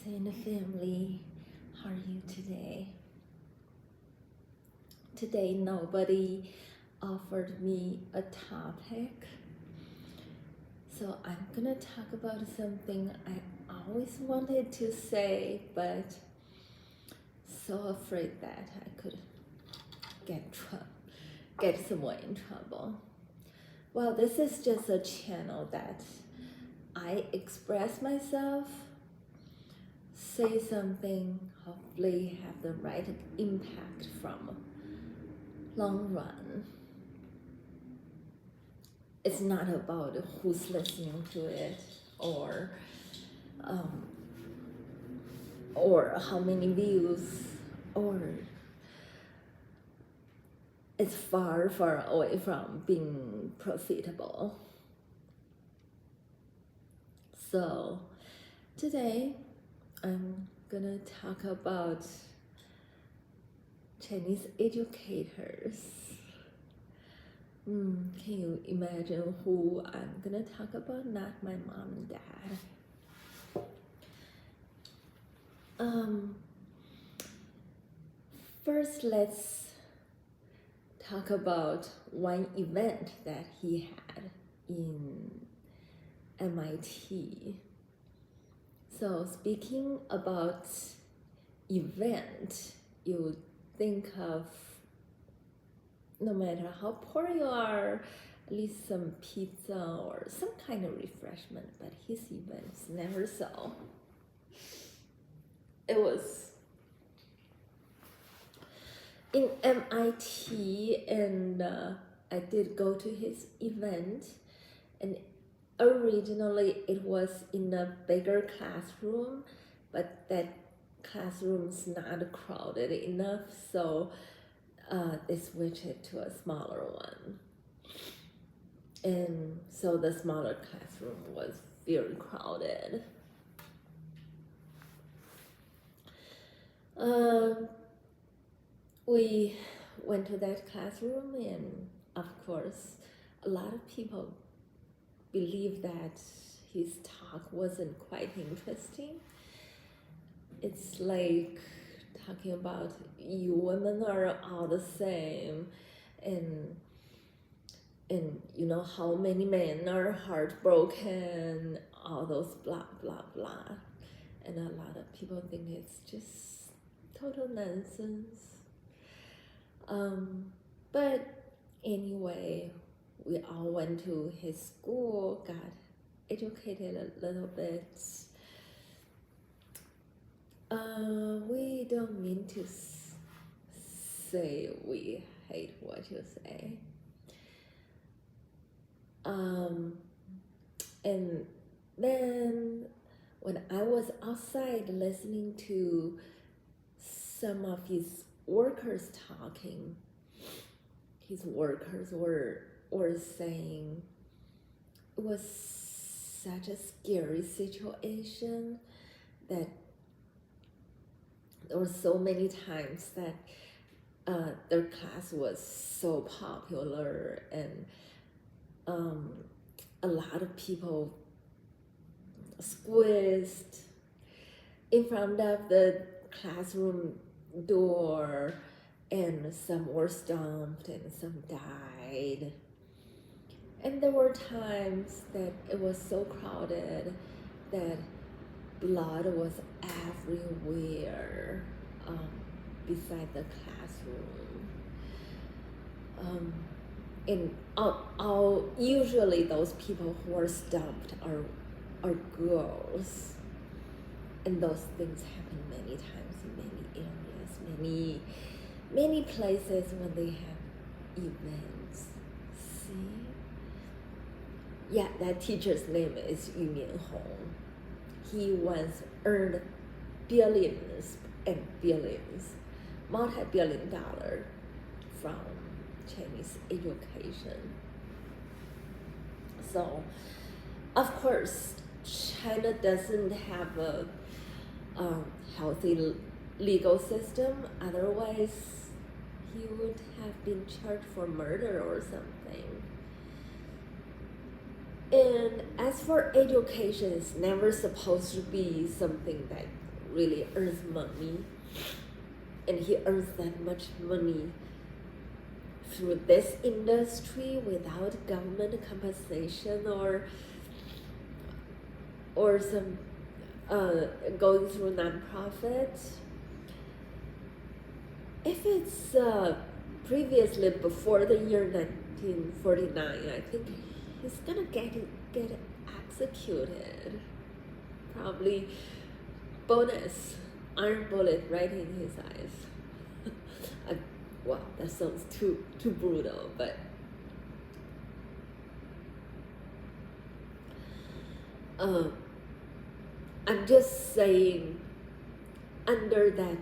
and family, how are you today? Today nobody offered me a topic, so I'm gonna talk about something I always wanted to say, but so afraid that I could get someone in trouble. Well, this is just a channel that I express myself, say something, hopefully have the right impact from long run. It's not about who's listening to it or how many views, or it's far away from being profitable. So today I'm gonna talk about Chinese educators. Can you imagine who I'm gonna talk about? Not my mom and dad. First, let's talk about one event that he had in MIT. So speaking about event, you think of, no matter how poor you are, at least some pizza or some kind of refreshment, but his events never so. It was in MIT, and I did go to his event, and originally it was in a bigger classroom, but that classroom's not crowded enough, so they switched it to a smaller one. And so the smaller classroom was very crowded. We went to that classroom, and of course, a lot of people believed that his talk wasn't quite interesting. It's like talking about you women are all the same, and you know how many men are heartbroken, all those blah blah blah. And a lot of people think it's just total nonsense. But anyway, we all went to his school, got educated a little bit. We don't mean to say we hate what you say. And then when I was outside listening to some of his workers talking, his workers were saying it was such a scary situation, that there were so many times that their class was so popular, and a lot of people squeezed in front of the classroom door, and some were stomped and some died. And there were times that it was so crowded that blood was everywhere beside the classroom. And usually those people who are stomped are girls, and those things happen many times in many areas, many places when they have events. See? Yeah, that teacher's name is Yu Min Hong. He once earned billions and billions, multi-billion-dollar from Chinese education. So, of course, China doesn't have a healthy legal system. Otherwise, he would have been charged for murder or something. And as for education, it's never supposed to be something that really earns money, and he earns that much money through this industry without government compensation or some going through nonprofit. If it's previously before the year 1949, I think he's gonna get executed. Probably bonus, iron bullet right in his eyes. Wow, that sounds too brutal, but I'm just saying, under that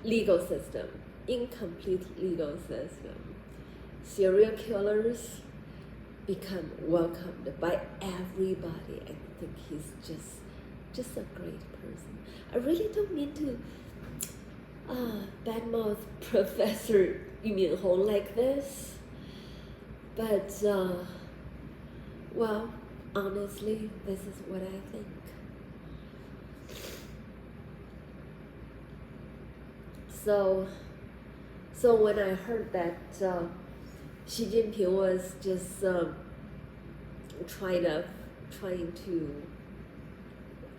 legal system, incomplete legal system, serial killers become welcomed by everybody. I think he's just a great person. I really don't mean to badmouth Professor Yu Minhong like this, but well, honestly, this is what I think. So when I heard that Xi Jinping was just trying to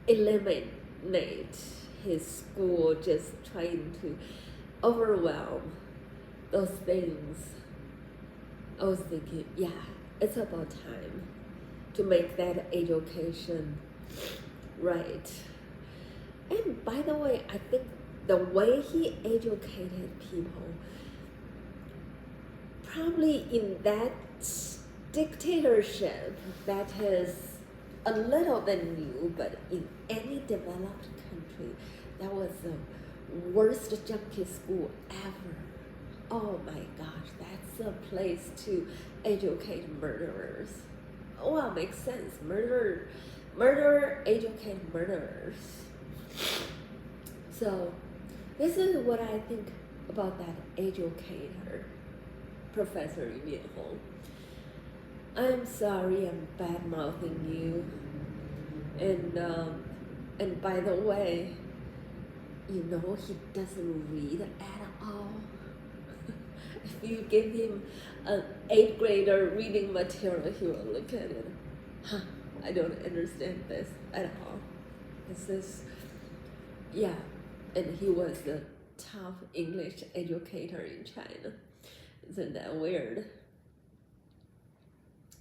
eliminate his school, just trying to overwhelm those things, I was thinking, yeah, it's about time to make that education right. And by the way, I think the way he educated people, probably in that dictatorship that is a little bit new, but in any developed country, that was the worst junkie school ever. Oh my gosh, that's a place to educate murderers. Well, makes sense. Murderer educate murderers. So this is what I think about that educator, Professor Yu Minhong. I'm sorry I'm bad-mouthing you. And by the way, you know he doesn't read at all. If you give him an 8th grader reading material, he will look at it. Huh, I don't understand this at all. This is, yeah, and he was the top English educator in China. Isn't that weird?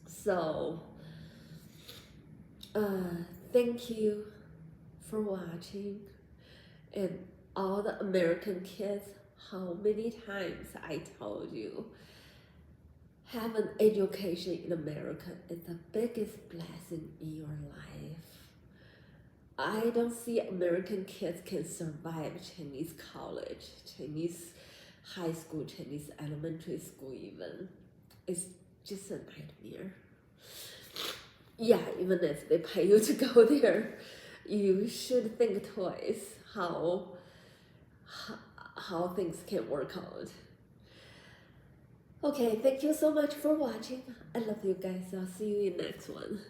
So, thank you for watching. And all the American kids, how many times I told you, have an education in America is the biggest blessing in your life. I don't see American kids can survive Chinese college, Chinese high school, Chinese elementary school even. It's just a nightmare. Yeah, even if they pay you to go there, you should think twice how things can work out. Okay, thank you so much for watching. I love you guys. I'll see you in the next one.